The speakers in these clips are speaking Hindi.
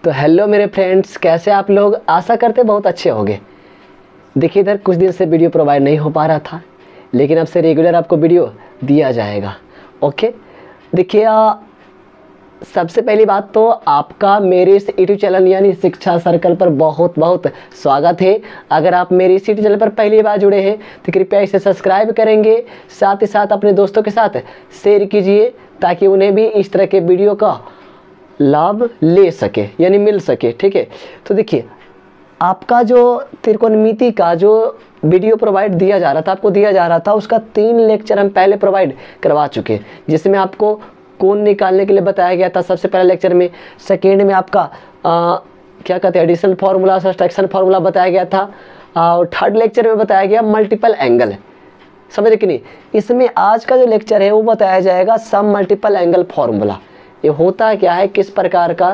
तो हेलो मेरे फ्रेंड्स, कैसे आप लोग? आशा करते बहुत अच्छे होंगे। देखिए, इधर कुछ दिन से वीडियो प्रोवाइड नहीं हो पा रहा था, लेकिन अब से रेगुलर आपको वीडियो दिया जाएगा। ओके, देखिए सबसे पहली बात तो आपका मेरे इस यूट्यूब चैनल यानी शिक्षा सर्कल पर बहुत बहुत स्वागत है। अगर आप मेरे इस यूट्यूब चैनल पर पहली बार जुड़े हैं तो कृपया इसे सब्सक्राइब करेंगे, साथ ही साथ अपने दोस्तों के साथ शेयर कीजिए ताकि उन्हें भी इस तरह के वीडियो का लाभ ले सके यानी मिल सके। ठीक है, तो देखिए आपका जो त्रिकोणमिति का जो वीडियो प्रोवाइड दिया जा रहा था, आपको दिया जा रहा था, उसका 3 लेक्चर हम पहले प्रोवाइड करवा चुके हैं, जिसमें आपको कोण निकालने के लिए बताया गया था सबसे पहले लेक्चर में। सेकेंड में आपका क्या कहते हैं एडिशन फार्मूला, सब्ट्रैक्शन फार्मूला बताया गया था, और थर्ड लेक्चर में बताया गया मल्टीपल एंगल। समझ रहे कि नहीं? इसमें आज का जो लेक्चर है वो बताया जाएगा सम मल्टीपल एंगल फार्मूला। ये होता क्या है, किस प्रकार का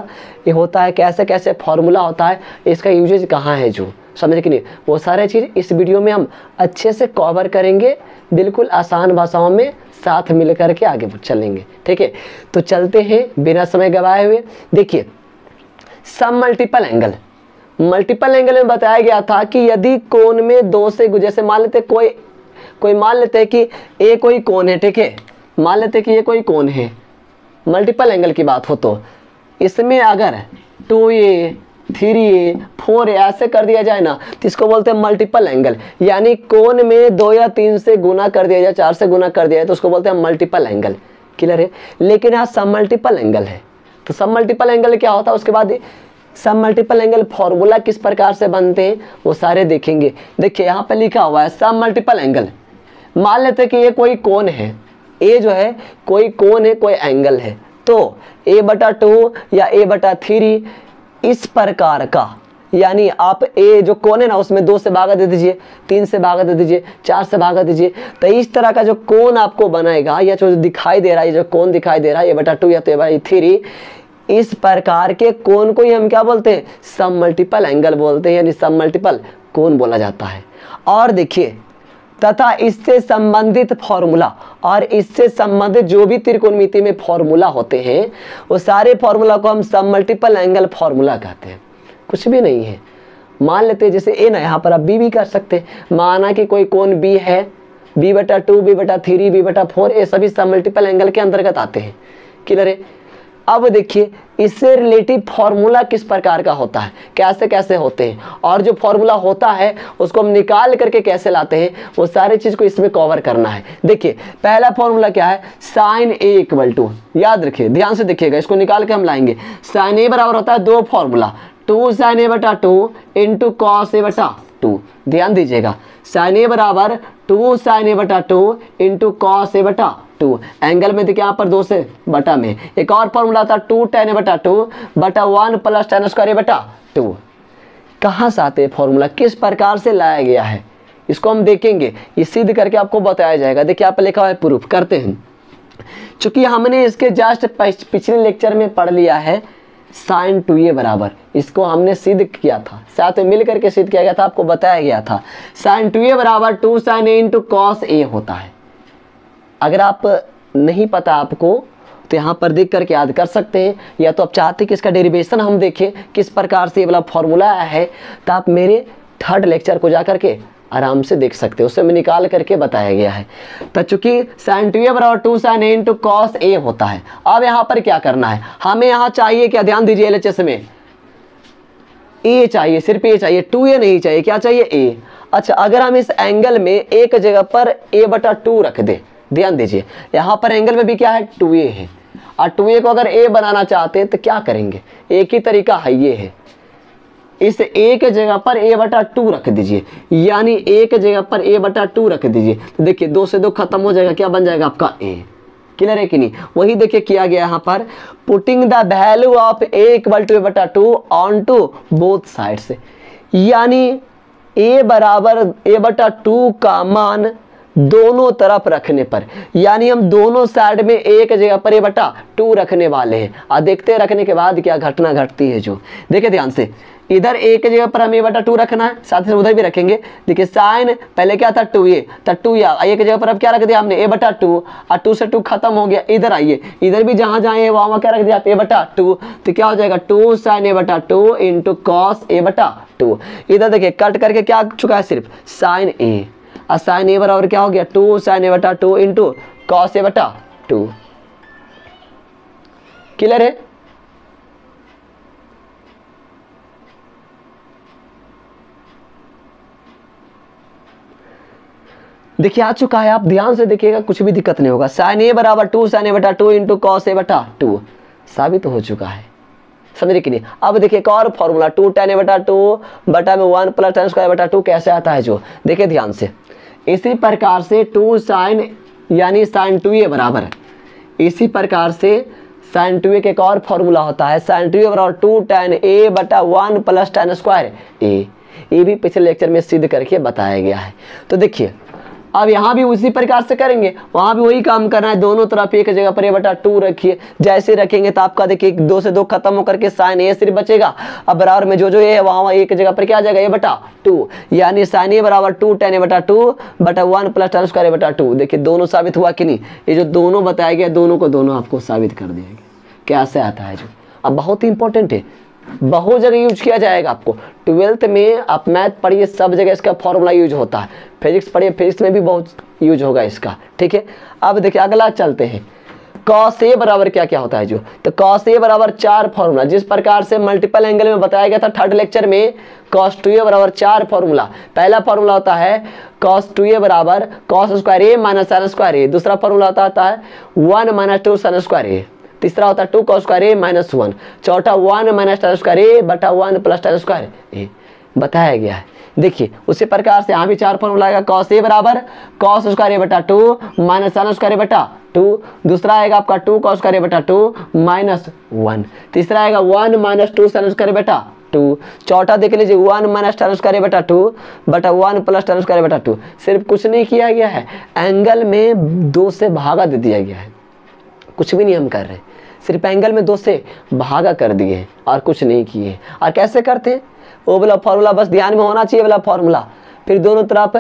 ये होता है, कैसे कैसे फार्मूला होता है, इसका यूजेज कहाँ है, जो समझ कि नहीं, वो सारे चीज़ इस वीडियो में हम अच्छे से कवर करेंगे, बिल्कुल आसान भाषाओं में साथ मिल करके आगे चलेंगे। ठीक है, तो चलते हैं बिना समय गवाए हुए। देखिए सम मल्टीपल एंगल, मल्टीपल एंगल में बताया गया था कि यदि कोण में दो से जैसे मान लेते कोई मान लेते हैं कि ए कोई कोण है। ठीक है, मान लेते हैं कि ये कोई कोण है, मल्टीपल एंगल की बात हो तो इसमें अगर 2a 3a 4a ऐसे कर दिया जाए ना, तो इसको बोलते हैं मल्टीपल एंगल। यानी कोण में 2 या 3 से गुना कर दिया जाए, 4 से गुना कर दिया जाए, तो उसको बोलते हैं मल्टीपल एंगल। क्लियर है? लेकिन यहाँ सब मल्टीपल एंगल है, तो सब मल्टीपल एंगल क्या होता है, उसके बाद सब मल्टीपल एंगल फॉर्मूला किस प्रकार से बनते हैं वो सारे देखेंगे। देखिए यहाँ पे लिखा हुआ है सब मल्टीपल एंगल। मान लेते हैं कि ये कोई कोण है, ए जो है कोई कोण है, कोई एंगल है, तो a/2 या a/3 इस प्रकार का, यानी आप ए जो कोण है ना उसमें 2 से भागा दे दीजिए, 3 से भागा दे दीजिए, 4 से भागा दीजिए, तो इस तरह का जो कोण आपको बनाएगा या जो दिखाई दे रहा है, जो कोण दिखाई दे रहा है a/2 या तो a/3, इस प्रकार के कोण को ही हम क्या बोलते हैं, सम मल्टीपल एंगल बोलते हैं, यानी सम मल्टीपल कोण बोला जाता है। और देखिए तथा इससे संबंधित फॉर्मूला और इससे संबंधित जो भी त्रिकोणमिति में फॉर्मूला होते हैं वो सारे फॉर्मूला को हम सम मल्टीपल एंगल फॉर्मूला कहते हैं। कुछ भी नहीं है, मान लेते हैं जैसे ए ना, यहाँ पर आप बी भी कर सकते हैं। माना कि कोई कोण बी है, b/2 b/3 b/4, ये सभी सम मल्टीपल एंगल के अंतर्गत आते हैं। क्लियर है? अब देखिए इससे रिलेटिव फॉर्मूला किस प्रकार का होता है, कैसे कैसे होते हैं, और जो फॉर्मूला होता है उसको हम निकाल करके कैसे लाते हैं, वो सारी चीज़ को इसमें कवर करना है। देखिए पहला फॉर्मूला क्या है, साइन ए = याद रखिए, ध्यान से देखिएगा, इसको निकाल के हम लाएंगे। साइन ए बराबर होता है 2 formula, 2 sin a/2 into cos a/2। ध्यान दीजिएगा, साइन ए बराबर 2 sin a/2 into cos a/2। Angle में देखिए यहाँ पर 2 से बटा में एक और फॉर्मूला था 2 tan a/2 बटा 1 + tan स्क्वायर a/2। कहाँ से आते हैं फॉर्मूला, किस प्रकार से लाया गया है, इसको हम देखेंगे, ये सिद्ध करके आपको बताया जाएगा। देखिए यहाँ पर लिखा हुआ है प्रूफ करते हैं। चूंकि हमने इसके जस्ट पिछले लेक्चर में पढ़ लिया है sin 2a बराबर, इसको हमने सिद्ध किया था, साथ में मिल करके सिद्ध किया गया था, आपको बताया गया था sin 2a बराबर 2 sin a into cos a होता है। अगर आप नहीं पता आपको तो यहाँ पर देख करके याद कर सकते हैं, या तो आप चाहते हैं कि इसका डेरिवेशन हम देखें किस प्रकार से ये वाला फॉर्मूला आया है, तो आप मेरे 3rd लेक्चर को जा करके आराम से देख सकते हो, उससे में निकाल करके बताया गया है। तो चूंकि sin 2a बराबर 2 sin a into cos a होता है। अब यहाँ पर क्या करना है, हमें यहाँ चाहिए क्या, ध्यान दीजिए, LHS में a चाहिए, सिर्फ a चाहिए, 2a नहीं चाहिए, क्या चाहिए, a। अच्छा, अगर हम इस एंगल में एक जगह पर a/2 रख दे, ध्यान दीजिए यहाँ पर एंगल में भी क्या है, 2a है, और 2a को अगर a बनाना चाहते हैं तो क्या करेंगे, एक ही तरीका है, ये है, इस एक जगह पर a/2 रख दीजिए, यानी एक जगह पर a/2 रख दीजिए, तो देखिए 2 से 2 खत्म हो जाएगा, क्या बन जाएगा आपका a। क्लियर है कि नहीं? वही देखिए किया गया यहाँ पर, putting the value of a = a/2 on to both sides, यानी a बराबर a/2 का मान दोनों तरफ रखने पर, यानी हम दोनों साइड में एक जगह पर a/2 रखने वाले हैं। और देखते हैं रखने के बाद क्या घटना घटती है। जो देखिए ध्यान से, इधर एक जगह पर हमें a/2 रखना है, साथ ही उधर भी रखेंगे। देखिए साइन पहले क्या था 2a, तो 2a एक जगह पर अब क्या रख दिया हमने a/2, और 2 से 2 खत्म हो गया। इधर आइए, इधर भी जहां जहां है वहां क्या रख दिया a/2, तो क्या हो जाएगा 2 sin a/2 into cos a/2। इधर देखिए कट करके क्या आ चुका है, सिर्फ साइन a, और साइन a बराबर क्या हो गया 2 sin a/2 into cos a/2। Clear है? देखिए आ चुका है, आप ध्यान से देखिएगा, कुछ भी दिक्कत नहीं होगा। साइन a बराबर 2 sin a/2 into cos a/2 साबित हो चुका है, समझे कि नहीं। अब देखिए एक और फॉर्मूला 2 tan a/2 बटा में 1 प्लस tan स्क्वायर बटा 2 कैसे आता है। जो देखिए ध्यान से, इसी प्रकार से 2 sin यानी sin 2a बराबर, इसी प्रकार से sin 2a के एक और फॉर्मूला होता है, sin 2a बराबर 2 tan a बटा 1 प्लस tan स्क्वायर a। ये भी पिछले लेक्चर में सिद्ध करके बताया गया है। तो देखिए अब यहाँ भी उसी प्रकार से करेंगे, वहाँ भी वही काम करना है। दोनों तरफ एक जगह पर a/2 रखिए, जैसे रखेंगे तो आपका देखिए 2 से 2 खत्म होकर के साइन a सिर्फ बचेगा। अब बराबर में जो है वहाँ एक जगह पर क्या आ जाएगा a/2, यानी साइन a बराबर 2 tan a/2 बटा 1 प्लस tan स्क्वायर a/2। देखिए दोनों साबित हुआ कि नहीं। ये जो दोनों बताया गया, दोनों को दोनों आपको साबित कर दिया गया कैसे आता है। जो अब बहुत ही इंपॉर्टेंट है, बहुत जगह यूज किया जाएगा। आपको 12th में आप मैथ पढ़िए, सब जगह इसका फॉर्मूला यूज होता है। फिजिक्स पढ़िए, फिजिक्स में भी बहुत यूज होगा इसका, ठीक है। अब देखिए अगला चलते हैं, cos a बराबर क्या क्या होता है। जो तो cos a बराबर 4 फॉर्मूला, जिस प्रकार से मल्टीपल एंगल में बताया गया था थर्ड लेक्चर में, cos 2a बराबर 4 फॉर्मूला। पहला फॉर्मूला होता है cos 2a बराबर cos square a minus sin square a। दूसरा फॉर्मूला होता है 1 माइनस 2 sin स्क्वायर a। तीसरा होता है 2 cos स्क्वायर a माइनस 1। चौथा 1 माइनस tan स्क्वायर a बटा 1 प्लस tan स्क्वायर a बताया गया है। देखिए उसी प्रकार से यहाँ भी 4 फॉर्मूला आएगा, cos a बराबर cos स्क्वायर a बटा 2 माइनस sin स्क्वायर a बटा 2। दूसरा आएगा आपका 2 cos स्क्वायर a बटा 2 माइनस 1। तीसरा आएगा 1 माइनस 2 sin स्क्वायर a बटा 2। चौथा देख लीजिए 1 माइनस tan स्क्वायर a बटा 2 बटा 1 प्लस tan स्क्वायर a बटा 2। सिर्फ कुछ नहीं किया गया है, एंगल में 2 से भागा दे दिया गया है। कुछ भी नहीं हम कर रहे, सिर्फ एंगल में 2 से भागा कर दिए और कुछ नहीं किए। और कैसे करते हैं, वो वाला फॉर्मूला बस ध्यान में होना चाहिए, वाला फॉर्मूला। फिर दोनों तरफ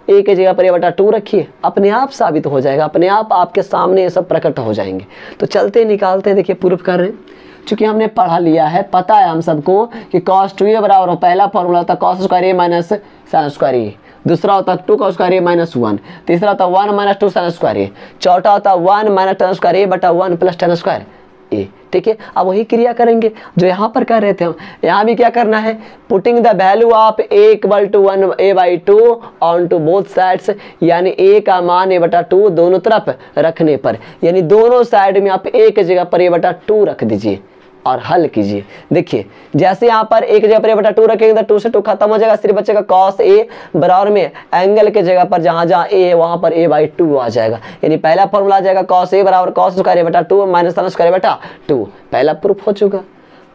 एक जगह पर a/2 रखिए, अपने आप साबित हो जाएगा, अपने आप आपके सामने ये सब प्रकट हो जाएंगे। तो चलते निकालते, देखिए प्रूफ कर रहे हैं। चूंकि हमने पढ़ा लिया है, पता है हम सबको कि cos 2a बराबर हो, पहला फॉर्मूला होता है cos square a minus sin square a। दूसरा होता है 2 cos स्क्वायर a माइनस 1। तीसरा होता है 1 माइनस 2 sin स्क्वायर a। चौथा होता है 1 माइनस tan स्क्वायर a बटा 1 प्लस tan स्क्वायर a। ठीक है, अब वही क्रिया करेंगे जो यहाँ पर कर रहे थे हम। यहाँ भी क्या करना है, putting the value of a equal to 1 a/2 on to both sides, यानी a का मान a/2 दोनों तरफ रखने पर, यानी दोनों साइड में आप एक जगह पर a/2 रख दीजिए और हल कीजिए। देखिए जैसे यहाँ पर एक जगह पर a/2 रखेंगे तो 2 से 2 खत्म हो जाएगा, सिर्फ बचेगा cos a बराबर में एंगल के जगह पर जहाँ जहाँ a है वहाँ पर a/2 आ जाएगा। यानी पहला फॉर्मूला आ जाएगा cos a बराबर cos स्क्वायर a बटा 2 माइनस sin स्क्वायर बटा 2। पहला प्रूफ हो चुका।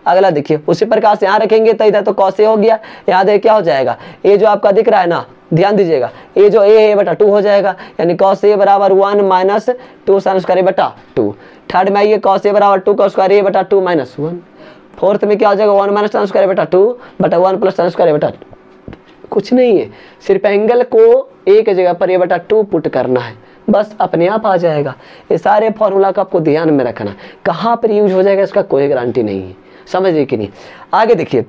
अगला देखिए उसी प्रकार से यहाँ रखेंगे तो इधर तो cos a हो गया, यहाँ देखिए क्या हो जाएगा, ये जो आपका दिख रहा है ना, ध्यान दीजिएगा, ये जो a है बटा 2 हो जाएगा, यानी cos a बराबर 1 माइनस 2 sin स्क्वायर बटा 2। थर्ड में आइए cos a बराबर 2 cos स्क्वायर a बटा 2 माइनस 1। फोर्थ में क्या हो जाएगा 1 माइनस tan स्क्वायर बटा 2 बटा 1 प्लस tan स्क्वायर बटा 2। कुछ नहीं है, सिर्फ एंगल को एक जगह पर a/2 पुट करना है, बस अपने आप आ जाएगा। ये सारे फॉर्मूला का आपको ध्यान में रखना, कहाँ पर यूज हो जाएगा इसका कोई गारंटी नहीं है, समझिए कि नहीं। आगे देखिए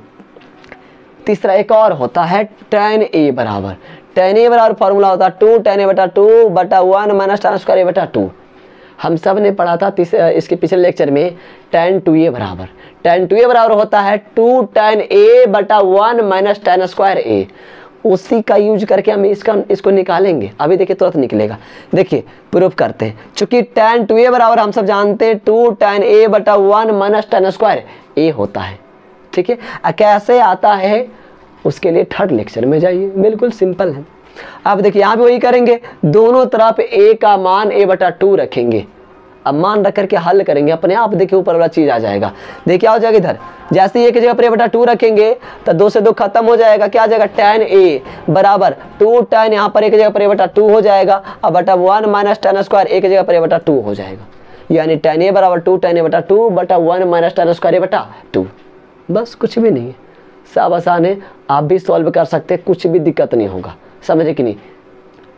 तीसरा एक और होता है tan a बराबर फॉर्मूला होता है 2 tan a बटा 2 बटा 1 माइनस tan स्क्वायर a बटा 2। हम सब ने पढ़ा था इसके पिछले लेक्चर में tan 2a बराबर होता है 2 tan a बटा 1 माइनस tan स्क्वायर a। उसी का यूज करके हम इसको निकालेंगे, अभी देखिए तुरंत निकलेगा। देखिए प्रूफ करते हैं, चूंकि tan 2a बराबर हम सब जानते हैं 2 tan a बटा 1 माइनस tan स्क्वायर a होता है। ठीक है, कैसे आता है उसके लिए थर्ड लेक्चर में जाइए, बिल्कुल सिंपल है। अब देखिए यहाँ भी वही करेंगे, दोनों तरफ a का मान a/2 रखेंगे अब मान रख करके हल करेंगे, अपने आप देखिए ऊपर वाला चीज़ आ जाएगा। देखिए क्या हो जाएगा इधर, जैसे एक जगह पर ये बटा 2 रखेंगे तो 2 से 2 खत्म हो जाएगा, क्या आ जाएगा tan a बराबर 2 tan, यहाँ पर एक जगह पर ये बटा 2 हो जाएगा, अब बटा 1 माइनस tan स्क्वायर एक जगह पर ये बटा 2 हो जाएगा, यानी tan a बराबर 2 tan a बटा 2 बटा 1 माइनस tan स्क्वायर ए बटा 2। बस कुछ भी नहीं है, सब आसान है, आप भी सॉल्व कर सकते हैं, कुछ भी दिक्कत नहीं होगा, समझे कि नहीं।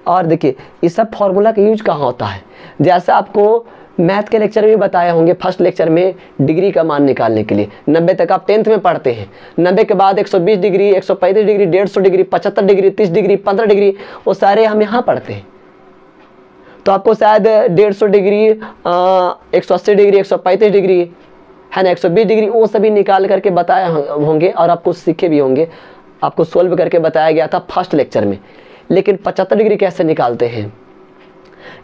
और देखिए इस सब फॉर्मूला का यूज कहाँ होता है, जैसे आपको मैथ के लेक्चर में बताए होंगे, फर्स्ट लेक्चर में डिग्री का मान निकालने के लिए 90 तक आप 10th में पढ़ते हैं, 90 के बाद 120 degree, 135 degree, 150 degree, 75 degree, 30 degree, 15 degree, वो सारे हम यहाँ पढ़ते हैं। तो आपको शायद 150 डिग्री, 180 डिग्री, 135 डिग्री है ना, 120 डिग्री, वो सभी निकाल करके बताए होंगे और आपको सीखे भी होंगे, आपको सोल्व करके बताया गया था फर्स्ट लेक्चर में। लेकिन 75 डिग्री कैसे निकालते हैं,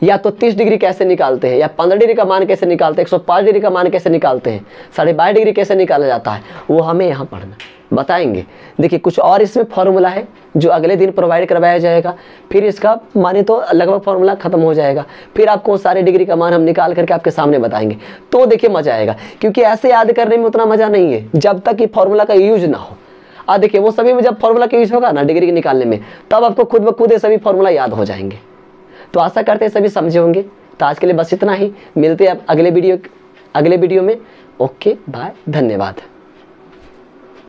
या तो 30 डिग्री कैसे निकालते हैं, या 15 डिग्री का मान कैसे निकालते हैं, 105 डिग्री का मान कैसे निकालते हैं, 22.5 डिग्री कैसे निकाला जाता है, वो हमें यहाँ पढ़ना बताएंगे। देखिए कुछ और इसमें फॉर्मूला है जो अगले दिन प्रोवाइड करवाया जाएगा, फिर इसका माने तो लगभग फॉर्मूला खत्म हो जाएगा, फिर आपको सारे डिग्री का मान हम निकाल करके आपके सामने बताएंगे। तो देखिए मजा आएगा, क्योंकि ऐसे याद करने में उतना मजा नहीं है जब तक कि फॉर्मूला का यूज ना हो। देखिए वो सभी में जब फॉर्मूला का यूज होगा ना डिग्री निकालने में, तब आपको खुद ब खुद ये सभी फॉर्मूला याद हो जाएंगे। तो आशा करते हैं सभी समझे होंगे। तो आज के लिए बस इतना ही, मिलते हैं अब अगले वीडियो में। ओके बाय, धन्यवाद।